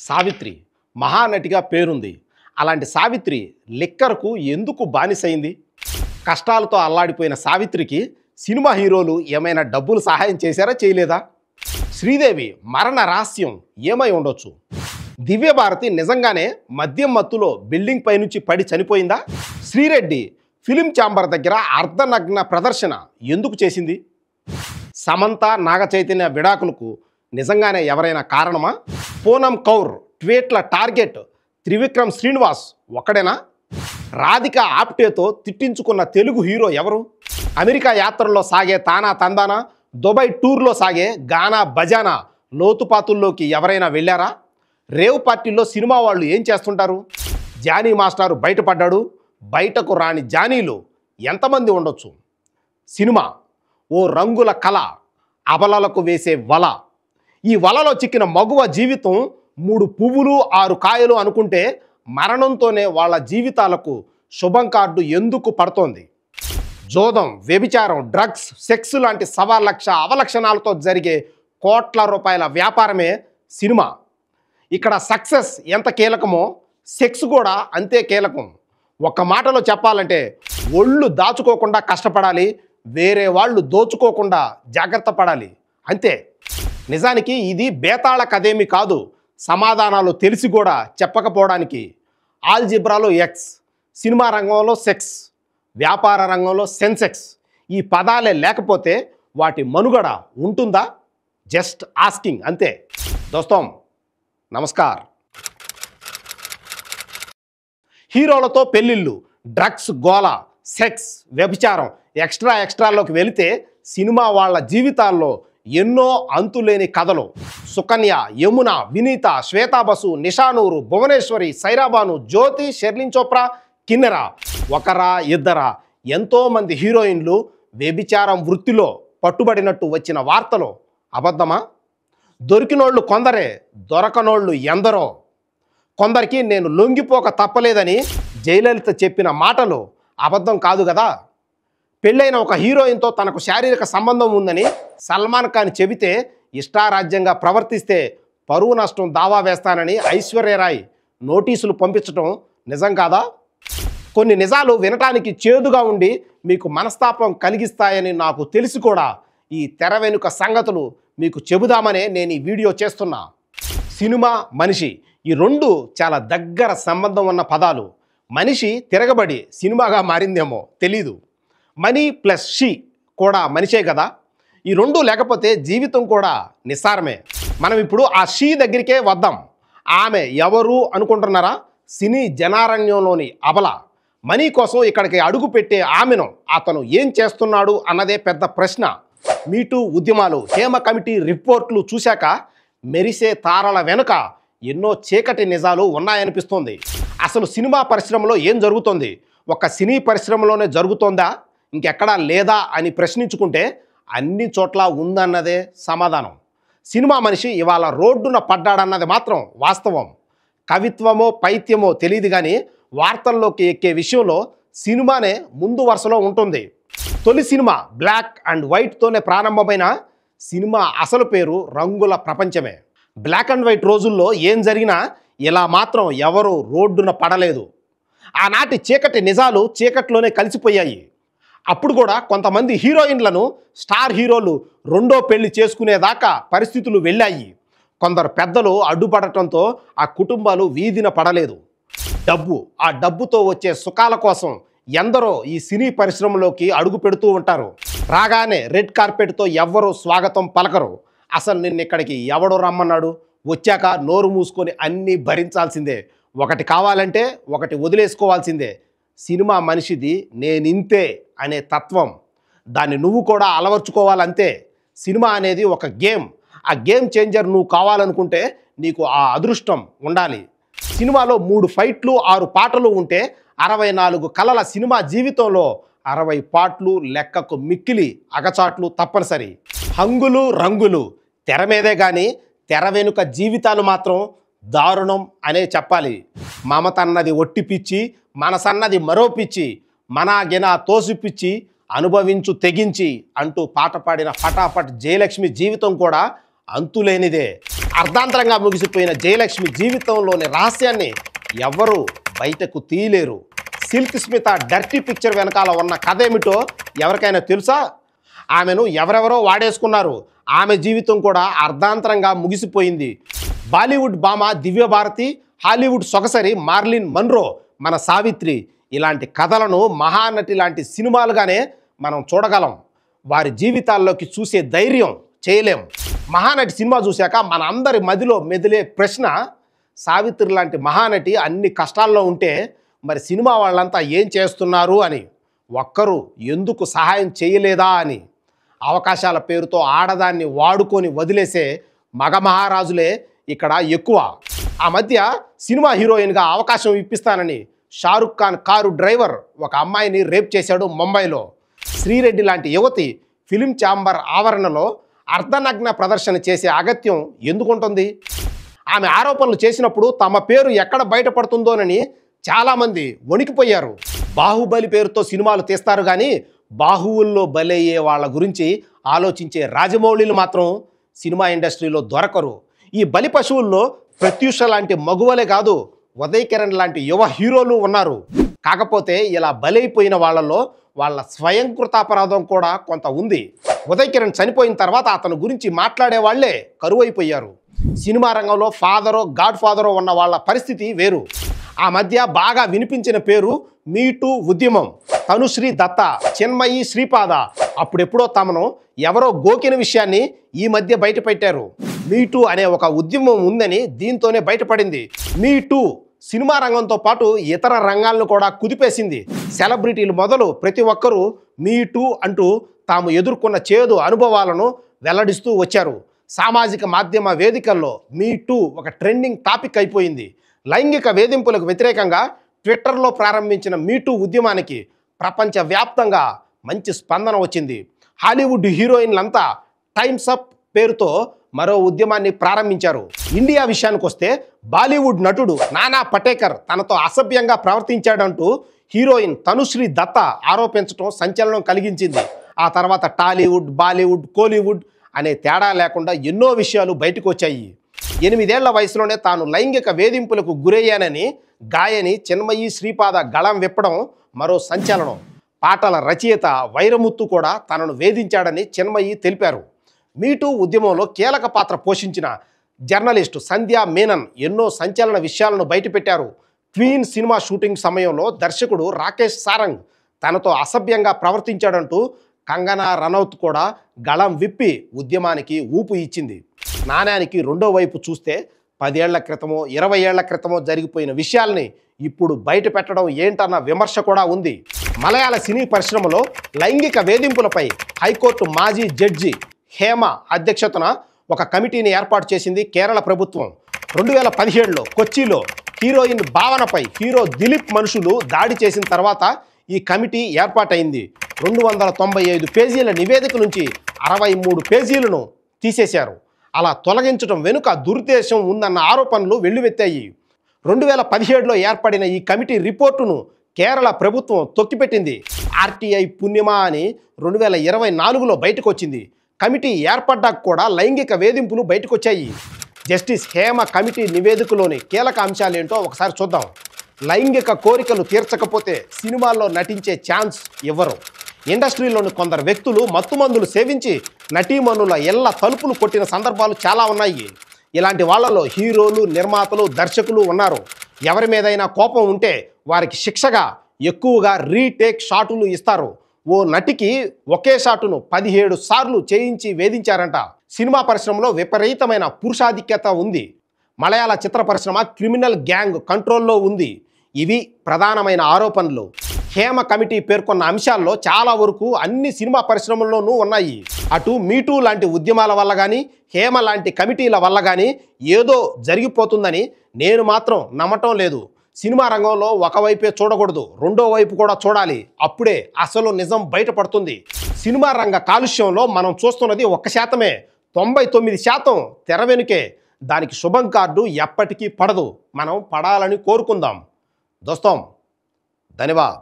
సావిత్రి మహానటిగా పేరుంది. అలాంటి సావిత్రి లిక్కర్కు ఎందుకు బానిసైంది? కష్టాలతో అల్లాడిపోయిన సావిత్రికి సినిమా హీరోలు ఏమైనా డబ్బులు సహాయం చేశారా, చేయలేదా? శ్రీదేవి మరణ రహస్యం ఏమై ఉండొచ్చు? దివ్యభారతి నిజంగానే మద్యం మత్తులో బిల్డింగ్ పైనుంచి పడి చనిపోయిందా? శ్రీరెడ్డి ఫిలిం ఛాంబర్ దగ్గర అర్ధనగ్న ప్రదర్శన ఎందుకు చేసింది? సమంత నాగచైతన్య విడాకులకు నిజంగానే ఎవరైనా కారణమా? పూనం కౌర్ ట్వీట్ల టార్గెట్ త్రివిక్రమ్ శ్రీనివాస్ ఒక్కడేనా? రాధిక ఆప్టేతో తిట్టించుకున్న తెలుగు హీరో ఎవరు? అమెరికా యాత్రలో సాగే తానా తందానా, దుబాయ్ టూర్లో సాగే గానా బజానా లోతుపాతుల్లోకి ఎవరైనా వెళ్ళారా? రేవ్ పార్టీల్లో సినిమా వాళ్ళు ఏం చేస్తుంటారు? జానీ మాస్టారు బయటపడ్డాడు. బయటకు రాని జానీలు ఎంతమంది ఉండొచ్చు? సినిమా ఓ రంగుల కళ, అబలలకు వేసే వల. ఈ వలలో చిక్కిన మగువ జీవితం 3 పువ్వులు 6 కాయలు అనుకుంటే మరణంతోనే వాళ్ళ జీవితాలకు శుభం కార్డు ఎందుకు పడుతోంది? జోదం, వ్యభిచారం, డ్రగ్స్, సెక్స్ లాంటి 1,00,000 అవలక్షణాలతో జరిగే కోట్ల రూపాయల వ్యాపారమే సినిమా. ఇక్కడ సక్సెస్ ఎంత కీలకమో సెక్స్ కూడా అంతే కీలకం. ఒక్క మాటలో చెప్పాలంటే ఒళ్ళు దాచుకోకుండా కష్టపడాలి, వేరే వాళ్ళు దోచుకోకుండా జాగ్రత్త పడాలి, అంతే. నిజానికి ఇది బేతాళ కథేమి కాదు, సమాధానాలు తెలిసి కూడా చెప్పకపోవడానికి. ఆల్జిబ్రాలో ఎక్స్, సినిమా రంగంలో సెక్స్, వ్యాపార రంగంలో సెన్సెక్స్, ఈ పదాలే లేకపోతే వాటి మనుగడ ఉంటుందా? జస్ట్ ఆస్కింగ్, అంతే. దోస్తం నమస్కార్. హీరోలతో పెళ్ళిళ్ళు, డ్రగ్స్ గోల, సెక్స్, వ్యభిచారం, ఎక్స్ట్రాలోకి వెళితే సినిమా వాళ్ళ జీవితాల్లో ఎన్నో అంతులేని కథలు. సుకన్య, యమున, వినీత, శ్వేతా బసు, నిషానూరు, భువనేశ్వరి, సైరాబాను, జ్యోతి, షెర్లిన్ చోప్రా, కిన్నెర, ఒకరా ఇద్దరా ఎంతోమంది హీరోయిన్లు వ్యభిచారం వృత్తిలో పట్టుబడినట్టు వచ్చిన వార్తలు అబద్ధమా? దొరికినోళ్ళు కొందరే, దొరకనోళ్ళు ఎందరో. కొందరికి నేను లొంగిపోక తప్పలేదని జయలలిత చెప్పిన మాటలు అబద్ధం కాదు కదా. పెళ్ళైన ఒక హీరోయిన్తో తనకు శారీరక సంబంధం ఉందని సల్మాన్ ఖాన్ చెబితే ఇష్టారాజ్యంగా ప్రవర్తిస్తే పరువు నష్టం దావా వేస్తానని ఐశ్వర్యరాయ్ నోటీసులు పంపించడం నిజం కాదా? కొన్ని నిజాలు వినటానికి చేదుగా ఉండి మీకు మనస్తాపం కలిగిస్తాయని నాకు తెలిసి కూడా ఈ తెర వెనుక సంగతులు మీకు చెబుదామనే నేను ఈ వీడియో చేస్తున్నా. సినిమా, మనిషి, ఈ రెండు చాలా దగ్గర సంబంధం ఉన్న పదాలు. మనిషి తిరగబడి సినిమాగా మారిందేమో తెలీదు. మనీ ప్లస్ షీ కూడా మనిషే కదా. ఈ రెండు లేకపోతే జీవితం కూడా నిస్సారమే. మనం ఇప్పుడు ఆ షీ దగ్గరికే వద్దాం. ఆమె ఎవరు అనుకుంటున్నారా? సినీ జనారణ్యంలోని అబల. మనీ కోసం ఇక్కడికి అడుగు పెట్టే ఆమెను అతను ఏం చేస్తున్నాడు అన్నదే పెద్ద ప్రశ్న. మీటూ ఉద్యమాలు, హేమ కమిటీ రిపోర్ట్లు చూశాక మెరిసే తారల వెనుక ఎన్నో చీకటి నిజాలు ఉన్నాయనిపిస్తోంది. అసలు సినిమా పరిశ్రమలో ఏం జరుగుతోంది? ఒక సినీ పరిశ్రమలోనే జరుగుతోందా, ఇంకెక్కడా లేదా అని ప్రశ్నించుకుంటే అన్ని చోట్ల ఉందన్నదే సమాధానం. సినిమా మనిషి ఇవాళ రోడ్డున పడ్డాడన్నది మాత్రం వాస్తవం. కవిత్వమో పైత్యమో తెలియదు కానీ వార్తల్లోకి ఎక్కే విషయంలో సినిమానే ముందు వరుసలో ఉంటుంది. తొలి సినిమా బ్లాక్ అండ్ వైట్తోనే ప్రారంభమైన సినిమా అసలు పేరు రంగుల ప్రపంచమే. బ్లాక్ అండ్ వైట్ రోజుల్లో ఏం జరిగినా ఇలా మాత్రం ఎవరు రోడ్డున పడలేదు. ఆనాటి చీకటి నిజాలు చీకట్లోనే కలిసిపోయాయి. అప్పుడు కూడా కొంతమంది హీరోయిన్లను స్టార్ హీరోలు రెండో పెళ్లి చేసుకునేదాకా పరిస్థితులు వెళ్ళాయి. కొందరు పెద్దలు అడ్డుపడటంతో ఆ కుటుంబాలు వీధిన పడలేదు. ఆ డబ్బుతో వచ్చే సుఖాల కోసం ఎందరో ఈ సినీ పరిశ్రమలోకి అడుగు పెడుతూ ఉంటారు. రాగానే రెడ్ కార్పెట్తో ఎవ్వరూ స్వాగతం పలకరు. అసలు నిన్న ఇక్కడికి ఎవడో రమ్మన్నాడు? వచ్చాక నోరు మూసుకొని అన్నీ భరించాల్సిందే. ఒకటి కావాలంటే ఒకటి వదిలేసుకోవాల్సిందే. సినిమా మనిషిది నేనింతే అనే తత్వం. దాన్ని నువ్వు కూడా అలవర్చుకోవాలంతే. సినిమా అనేది ఒక గేమ్. ఆ గేమ్ చేంజర్ నువ్వు కావాలనుకుంటే నీకు ఆ అదృష్టం ఉండాలి. సినిమాలో 3 ఫైట్లు 6 పాటలు ఉంటే 64 కళల సినిమా జీవితంలో 60 పాటలు లెక్కకు మిక్కిలి అగచాట్లు తప్పనిసరి. హంగులు రంగులు తెర మీదే కానీ తెర వెనుక జీవితాలు మాత్రం దారుణం అనే చెప్పాలి. మమతన్నది ఒట్టి పిచ్చి, మనసన్నది మరో పిచ్చి, మనాగిన తోసిపిచ్చి అనుభవించు తెగించి అంటూ పాట పాడిన ఫటాఫట్ జయలక్ష్మి జీవితం కూడా అంతులేనిదే. అర్ధాంతరంగా ముగిసిపోయిన జయలక్ష్మి జీవితంలోని రహస్యాన్ని ఎవ్వరూ బయటకు తీయలేరు. సిల్క్ స్మిత డర్టీ పిక్చర్ వెనకాల ఉన్న కథ ఏమిటో ఎవరికైనా తెలుసా? ఆమెను ఎవరెవరో వాడేసుకున్నారు. ఆమె జీవితం కూడా అర్ధాంతరంగా ముగిసిపోయింది. బాలీవుడ్ భామ దివ్యభారతి, హాలీవుడ్ సొగసరి మార్లిన్ మన్రో మన సావిత్రి, ఇలాంటి కథలను మహానటి లాంటి సినిమాలుగానే మనం చూడగలం. వారి జీవితాల్లోకి చూసే ధైర్యం చేయలేం. మహానటి సినిమా చూశాక మన అందరి మదిలో మెదిలే ప్రశ్న, సావిత్రి లాంటి మహానటి అన్ని కష్టాల్లో ఉంటే మరి సినిమా వాళ్ళంతా ఏం చేస్తున్నారు అని, ఒక్కరు ఎందుకు సహాయం చేయలేదా అని. అవకాశాల పేరుతో ఆడదాన్ని వాడుకొని వదిలేసే మగ మహారాజులే ఇక్కడ ఎక్కువ. ఆ మధ్య సినిమా హీరోయిన్గా అవకాశం ఇప్పిస్తానని షారుఖ్ ఖాన్ కారు డ్రైవర్ ఒక అమ్మాయిని రేప్ చేశాడు ముంబైలో. శ్రీరెడ్డి లాంటి యువతి ఫిలిం ఛాంబర్ ఆవరణలో అర్ధనగ్న ప్రదర్శన చేసే అగత్యం ఎందుకుంటుంది? ఆమె ఆరోపణలు చేసినప్పుడు తమ పేరు ఎక్కడ బయటపడుతుందోనని చాలామంది వణికిపోయారు. బాహుబలి పేరుతో సినిమాలు తీస్తారు కానీ బాహువుల్లో బలయ్యే వాళ్ళ గురించి ఆలోచించే రాజమౌళిలు మాత్రం సినిమా ఇండస్ట్రీలో దొరకరు. ఈ బలి పశువుల్లో ప్రత్యూష లాంటి మగువలే కాదు, ఉదయ్ కిరణ్ లాంటి యువ హీరోలు ఉన్నారు. కాకపోతే ఇలా బలైపోయిన వాళ్ళలో వాళ్ళ స్వయంకృతాపరాధం కూడా కొంత ఉంది. ఉదయ్ కిరణ్ చనిపోయిన తర్వాత అతని గురించి మాట్లాడే వాళ్లే కరువైపోయారు. సినిమా రంగంలో ఫాదరో గాడ్ ఫాదరో ఉన్న వాళ్ళ పరిస్థితి వేరు. ఆ మధ్య బాగా వినిపించిన పేరు మీటూ ఉద్యమం. తనుశ్రీ దత్త, చిన్మయి శ్రీపాద అప్పుడెప్పుడో తమను ఎవరో గోకిన విషయాన్ని ఈ మధ్య బయటపెట్టారు. మీటూ అనే ఒక ఉద్యమం ఉందని దీంతోనే బయటపడింది. మీటూ సినిమా రంగంతో పాటు ఇతర రంగాలను కూడా కుదిపేసింది. సెలబ్రిటీలు మొదలు ప్రతి ఒక్కరూ మీటూ అంటూ తాము ఎదుర్కొన్న చేదు అనుభవాలను వెల్లడిస్తూ వచ్చారు. సామాజిక మాధ్యమ వేదికల్లో మీటూ ఒక ట్రెండింగ్ టాపిక్ అయిపోయింది. లైంగిక వేధింపులకు వ్యతిరేకంగా ట్విట్టర్లో ప్రారంభించిన మీటూ ఉద్యమానికి ప్రపంచవ్యాప్తంగా మంచి స్పందన వచ్చింది. హాలీవుడ్ హీరోయిన్లంతా టైమ్స్ అప్ పేరుతో మరో ఉద్యమాన్ని ప్రారంభించారు. ఇండియా విషయానికి వస్తే బాలీవుడ్ నటుడు నానా పటేకర్ తనతో అసభ్యంగా ప్రవర్తించాడంటూ హీరోయిన్ తనుశ్రీ దత్త ఆరోపించడం సంచలనం కలిగించింది. ఆ తర్వాత టాలీవుడ్, బాలీవుడ్, కోలీవుడ్ అనే తేడా లేకుండా ఎన్నో విషయాలు బయటకు వచ్చాయి. 8 ఏళ్ల వయసులోనే తాను లైంగిక వేధింపులకు గురయ్యానని గాయని చిన్మయి శ్రీపాద గళం విప్పడం మరో సంచలనం. పాటల రచయిత వైరముత్తు కూడా తనను వేధించాడని చిన్మయి తెలిపారు. మీటూ ఉద్యమంలో కీలక పాత్ర పోషించిన జర్నలిస్టు సంధ్యా మీనన్ ఎన్నో సంచలన విషయాలను బయటపెట్టారు. క్వీన్ సినిమా షూటింగ్ సమయంలో దర్శకుడు రాకేష్ సారంగ్ తనతో అసభ్యంగా ప్రవర్తించాడంటూ కంగనా రనౌత్ కూడా గళం విప్పి ఉద్యమానికి ఊపు ఇచ్చింది. నాణ్యానికి రెండో వైపు చూస్తే 10 ఏళ్ల క్రితమో 20 ఏళ్ల క్రితమో జరిగిపోయిన విషయాల్ని ఇప్పుడు బయట పెట్టడం ఏంటన్న విమర్శ కూడా ఉంది. మలయాళ సినీ పరిశ్రమలో లైంగిక వేధింపులపై హైకోర్టు మాజీ జడ్జి హేమ అధ్యక్షతన ఒక కమిటీని ఏర్పాటు చేసింది కేరళ ప్రభుత్వం. 2017లో కొచ్చిలో హీరోయిన్ భావనపై హీరో దిలీప్ మనుషులు దాడి చేసిన తర్వాత ఈ కమిటీ ఏర్పాటైంది. 295 పేజీల నివేదిక నుంచి 63 పేజీలను తీసేశారు. అలా తొలగించడం వెనుక దురుద్దేశం ఉందన్న ఆరోపణలు వెల్లువెత్తాయి. 2017లో ఏర్పడిన ఈ కమిటీ రిపోర్టును కేరళ ప్రభుత్వం తొక్కిపెట్టింది. ఆర్టీఐ పుణ్యమా అని 2024లో బయటకు వచ్చింది. కమిటీ ఏర్పడ్డాక కూడా లైంగిక వేధింపులు బయటకొచ్చాయి. జస్టిస్ హేమ కమిటీ నివేదికలోని కీలక అంశాలేంటో ఒకసారి చూద్దాం. లైంగిక కోరికలు తీర్చకపోతే సినిమాల్లో నటించే ఛాన్స్ ఇవ్వరు. ఇండస్ట్రీలోని కొందరు వ్యక్తులు మత్తుమందులు సేవించి నటీమణుల ఇళ్ల తలుపులు కొట్టిన సందర్భాలు చాలా ఉన్నాయి. ఇలాంటి వాళ్ళలో హీరోలు, నిర్మాతలు, దర్శకులు ఉన్నారు. ఎవరి మీదైనా కోపం ఉంటే వారికి శిక్షగా ఎక్కువగా రీటేక్ షాటులు ఇస్తారు. ఓ నటికి ఒకే షాటును 17 సార్లు చేయించి వేధించారంట. సినిమా పరిశ్రమలో విపరీతమైన పురుషాధిక్యత ఉంది. మలయాళ చిత్ర పరిశ్రమ క్రిమినల్ గ్యాంగ్ కంట్రోల్లో ఉంది. ఇవి ప్రధానమైన ఆరోపణలు. హేమ కమిటీ పేర్కొన్న అంశాల్లో చాలా వరకు అన్ని సినిమా పరిశ్రమల్లోనూ ఉన్నాయి. అటు మీటూ లాంటి ఉద్యమాల వల్ల కానీ, హేమ లాంటి కమిటీల వల్ల కానీ ఏదో జరిగిపోతుందని నేను మాత్రం నమ్మటం లేదు. సినిమా రంగంలో ఒకవైపే చూడకూడదు, రెండో వైపు కూడా చూడాలి. అప్పుడే అసలు నిజం బయటపడుతుంది. సినిమా రంగ కాలుష్యంలో మనం చూస్తున్నది 1%. 99% తెర వెనుకే. దానికి శుభం కార్డు ఎప్పటికీ పడదు. మనం పడాలని కోరుకుందాం. దోస్తం, ధన్యవాద్.